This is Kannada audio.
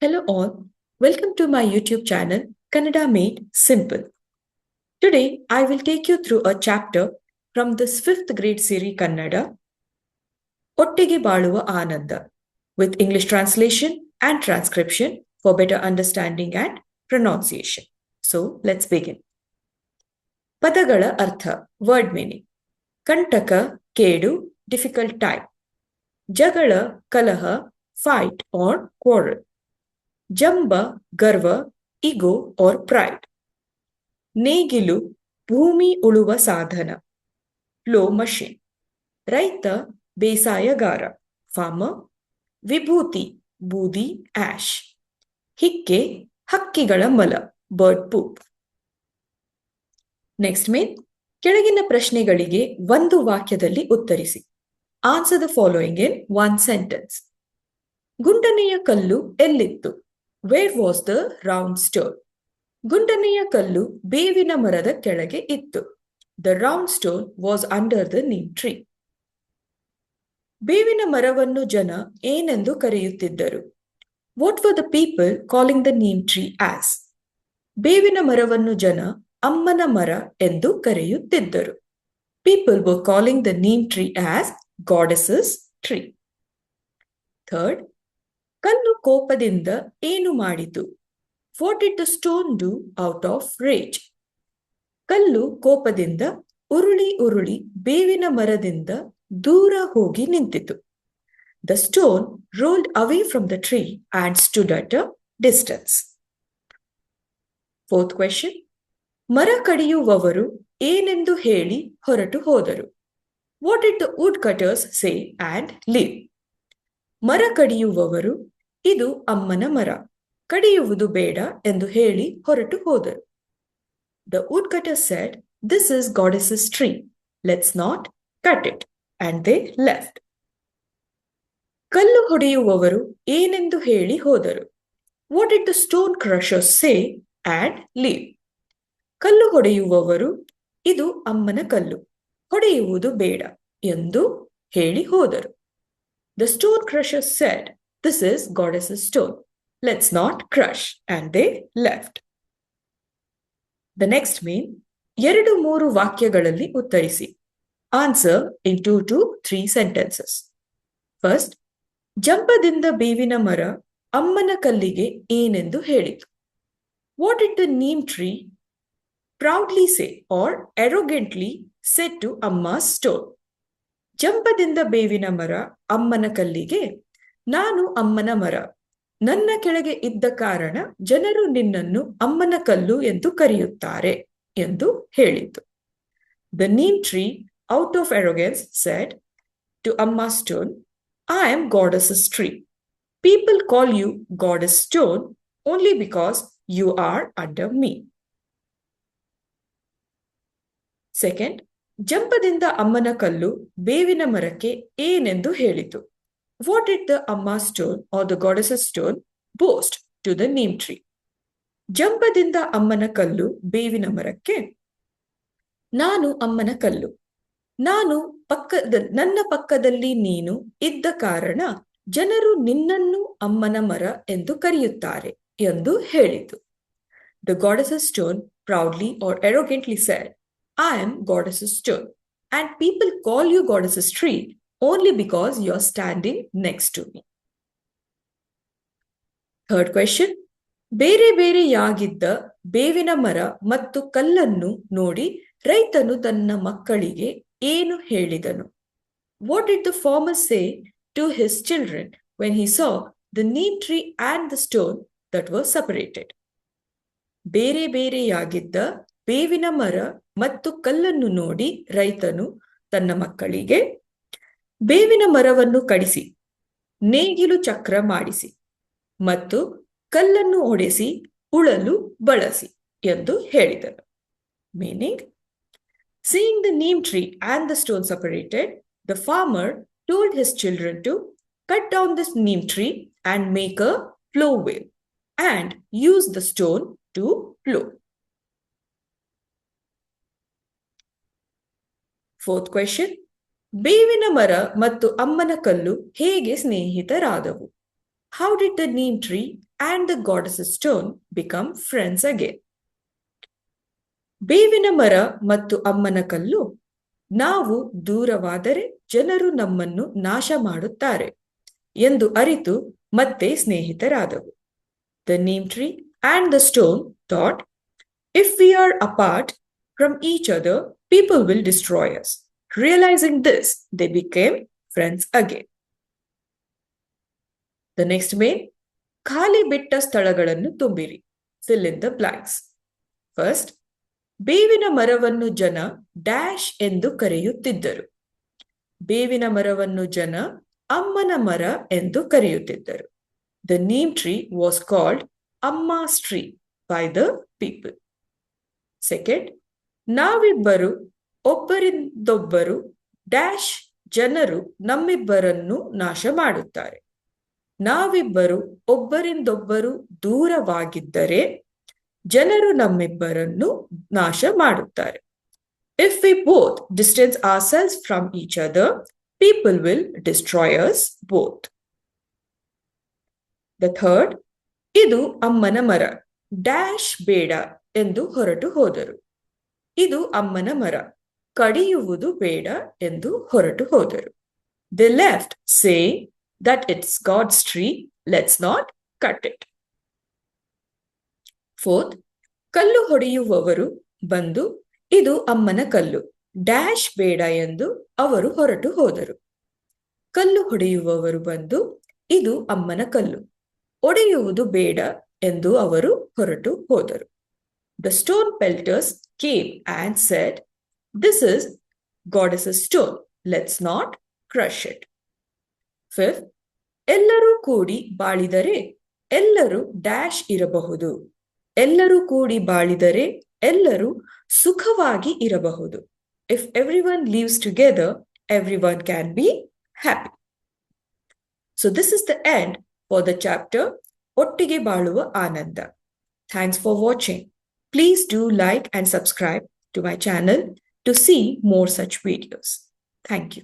Hello all, welcome to my YouTube channel Kannada Made Simple. Today I will take you through a chapter from this 5th grade series Kannada, Ottige Baluva Ananda, with English translation and transcription for better understanding and pronunciation. So let's begin. Padagala Artha, word meaning. Kantaka, Kedu, difficult time. Jagala, Kalaha, fight or quarrel. Jamba, Garva, ego or pride. ನೇಗಿಲು ಭೂಮಿ ಉಳುವ ಸಾಧನ ಪ್ಲೋ ಮಷಿನ್. ರೈತ ಬೇಸಾಯಗಾರ ಫಾರ್ಮರ್. ವಿಭೂತಿ ಬೂದಿ ಆಶ್. ಹಿಕ್ಕೆ ಹಕ್ಕಿಗಳ ಮಲ ಬರ್ಡ್ ಪೂಪ್. ನೆಕ್ಸ್ಟ್ ಮೇನ್, ಕೆಳಗಿನ ಪ್ರಶ್ನೆಗಳಿಗೆ ಒಂದು ವಾಕ್ಯದಲ್ಲಿ ಉತ್ತರಿಸಿ. Answer the following in one sentence. ಗುಂಡನೆಯ ಕಲ್ಲು ಎಲ್ಲಿತ್ತು? Where was the round stone? ಗುಂಡನೆಯ ಕಲ್ಲು ಬೇವಿನ ಮರದ ಕೆಳಗೆ ಇತ್ತು. The round stone was under the neem tree. ಬೇವಿನ ಮರವನ್ನು ಜನ ಏನೆಂದು ಕರೆಯುತ್ತಿದ್ದರು? What were the people calling the neem tree as? ಬೇವಿನ ಮರವನ್ನು ಜನ ಅಮ್ಮನ ಮರ ಎಂದು ಕರೆಯುತ್ತಿದ್ದರು. People were calling the neem tree as goddess's tree. Third, ಕಲ್ಲು ಕೋಪದಿಂದ ಏನು ಮಾಡಿತು? What did the stone do out of rage? ಕಲ್ಲು ಕೋಪದಿಂದ ಉರುಳಿ ಉರುಳಿ ಬೇವಿನ ಮರದಿಂದ ದೂರ ಹೋಗಿ ನಿಂತಿತು. The stone rolled away from the tree and stood at a distance. Fourth question. ಮರ ಕಡಿಯುವವರು ಏನೆಂದು ಹೇಳಿ ಹೊರಟು ಹೋದರು? What did the woodcutters say and leave? ಮರ ಕಡಿಯುವವರು ಇದು ಅಮ್ಮನ ಮರ, ಕಡಿಯುವುದು ಬೇಡ ಎಂದು ಹೇಳಿ ಹೊರಟು ಹೋದರು. The woodcutter said, "This is goddess's tree. Let's not cut it." And they left. ಕಲ್ಲು ಹೊಡೆಯುವವರು ಏನೆಂದು ಹೇಳಿ ಹೋದರು? What did the stone crushers say and leave? ಕಲ್ಲು ಹೊಡೆಯುವವರು ಇದು ಅಮ್ಮನ ಕಲ್ಲು, ಹೊಡೆಯುವುದು ಬೇಡ ಎಂದು ಹೇಳಿ ಹೋದರು. The stone crushers said, "This is goddess's stone. Let's not crush." And they left. The next mean, 2-3 ವಾಕ್ಯಗಳಲ್ಲಿ ಉತ್ತರಿಸಿ. Answer in 2 to 3 sentences. First, ಜಂಬದಿಂದ ಬೇವಿನ ಮರ ಅಮ್ಮನ ಕಲ್ಲಿಗೆ ಏನೆಂದು ಹೇಳಿತು? What did the neem tree proudly say or arrogantly said to Amma's stone? ಜಂಬದಿಂದ ಬೇವಿನ ಮರ ಅಮ್ಮನ ಕಲ್ಲಿಗೆ, ನಾನು ಅಮ್ಮನ ಮರ, ನನ್ನ ಕೆಳಗೆ ಇದ್ದ ಕಾರಣ ಜನರು ನಿನ್ನನ್ನು ಅಮ್ಮನ ಕಲ್ಲು ಎಂದು ಕರೆಯುತ್ತಾರೆ ಎಂದು ಹೇಳಿತು. The neem tree, out of arrogance, said to Amma's stone, "I am goddess's tree. People call you goddess stone only because you are under me." Second, ಜಂಬದಿಂದ ಅಮ್ಮನ ಕಲ್ಲು ಬೇವಿನ ಮರಕ್ಕೆ ಏನೆಂದು ಹೇಳಿತು? What did the Amma stone or the goddess's stone boast to the neem tree? ಜಂಬದಿಂದ ಅಮ್ಮನ ಕಲ್ಲು ಬೇವಿನ ಮರಕ್ಕೆ, ನಾನು ಅಮ್ಮನ ಕಲ್ಲು, ನನ್ನ ಪಕ್ಕದಲ್ಲಿ ನೀನು ಇದ್ದ ಕಾರಣ ಜನರು ನಿನ್ನನ್ನು ಅಮ್ಮನ ಮರ ಎಂದು ಕರೆಯುತ್ತಾರೆ ಎಂದು ಹೇಳಿತು. The goddess's stone proudly or arrogantly said, "I am goddess's stone, and people call you goddess's tree only because you're standing next to me." Third question. ಬೇರೆ ಬೇರೆಯಾಗಿದ್ದ ಬೇವಿನ ಮರ ಮತ್ತು ಕಲ್ಲನ್ನು ನೋಡಿ ರೈತನು ತನ್ನ ಮಕ್ಕಳಿಗೆ ಏನು ಹೇಳಿದನು? What did the farmer say to his children when he saw the neem tree and the stone that were separated? ಬೇರೆ ಬೇರೆಯಾಗಿದ್ದ ಬೇವಿನ ಮರ ಮತ್ತು ಕಲ್ಲನ್ನು ನೋಡಿ ರೈತನು ತನ್ನ ಮಕ್ಕಳಿಗೆ, ಬೇವಿನ ಮರವನ್ನು ಕಡಿಸಿ, ನೇಗಿಲು ಚಕ್ರ ಮಾಡಿಸಿ ಮತ್ತು ಕಲ್ಲನ್ನು ಒಡೆಸಿ ಉಳಲು ಬಳಸಿ ಎಂದು ಹೇಳಿದನು. Meaning, seeing the neem tree and the stone separated, the farmer told his children to cut down this neem tree and make a plow wheel and use the stone to plow. Fourth question. ಬೇವಿನ ಮರ ಮತ್ತು ಅಮ್ಮನ ಕಲ್ಲು ಹೇಗೆ ಸ್ನೇಹಿತರಾದವು? How did the neem tree and the goddess's stone become friends again. ಬೇವಿನ ಮರ ಮತ್ತು ಅಮ್ಮನ ಕಲ್ಲು, ನಾವು ದೂರವಾದರೆ ಜನರು ನಮ್ಮನ್ನು ನಾಶ ಮಾಡುತ್ತಾರೆ ಎಂದು ಅರಿತು ಮತ್ತೆ ಸ್ನೇಹಿತರಾದವು. The neem tree and the stone thought, if we are apart from each other, people will destroy us. Realizing this, they became friends again. The next main, ಖಾಲಿ ಬಿಟ್ಟ ಸ್ಥಳಗಳನ್ನು ತುಂಬಿರಿ. Fill in the blanks. First, ಬೇವಿನ ಮರವನ್ನು ಜನ ಡ್ಯಾಶ್ ಎಂದು ಕರೆಯುತ್ತಿದ್ದರು. ಬೇವಿನ ಮರವನ್ನು ಜನ ಅಮ್ಮನ ಮರ ಎಂದು ಕರೆಯುತ್ತಿದ್ದರು. The neem tree was called Amma's tree by the people. Second, ನಾವಿಬ್ಬರು ಒಬ್ಬರಿಂದೊಬ್ಬರು ಡ್ಯಾಶ್ ಜನರು ನಮ್ಮಿಬ್ಬರನ್ನು ನಾಶ ಮಾಡುತ್ತಾರೆ. ನಾವಿಬ್ಬರು ಒಬ್ಬರಿಂದೊಬ್ಬರು ದೂರವಾಗಿದ್ದರೆ ಜನರು ನಮ್ಮಿಬ್ಬರನ್ನು ನಾಶ ಮಾಡುತ್ತಾರೆ. If we both distance ourselves from each other, people will destroy us both. The third, ಇದು ಅಮ್ಮನ ಮರ ಡ್ಯಾಶ್ ಬೇಡ ಎಂದು ಹೊರಟು ಹೋದರು. ಇದು ಅಮ್ಮನ ಮರ, ಕಡಿಯುವುದು ಬೇಡ ಎಂದು ಹೊರಟು ಹೋದರು. They left saying that it's God's tree, let's not cut it. Fourth, ಕಲ್ಲು ಹೊಡೆಯುವವರು ಬಂದು ಇದು ಅಮ್ಮನ ಕಲ್ಲು ಡ್ಯಾಶ್ ಬೇಡ ಎಂದು ಅವರು ಹೊರಟು ಹೋದರು. ಕಲ್ಲು ಹೊಡೆಯುವವರು ಬಂದು ಇದು ಅಮ್ಮನ ಕಲ್ಲು ಒಡೆಯುವುದು ಬೇಡ ಎಂದು ಅವರು ಹೊರಟು ಹೋದರು. The stone pelters came and said, this is goddess's stone, let's not crush it. Fifth, ಎಲ್ಲರೂ ಕೂಡಿ ಬಾಳಿದರೆ ಎಲ್ಲರೂ ಡ್ಯಾಶ್ ಇರಬಹುದು. ಎಲ್ಲರೂ ಕೂಡಿ ಬಾಳಿದರೆ ಎಲ್ಲರೂ ಸುಖವಾಗಿ ಇರಬಹುದು. If everyone lives together, everyone can be happy. So this is the end for the chapter ಒಟ್ಟಿಗೆ ಬಾಳುವ ಆನಂದ. Thanks for watching. Please do like and subscribe to my channel to see more such videos. Thank you.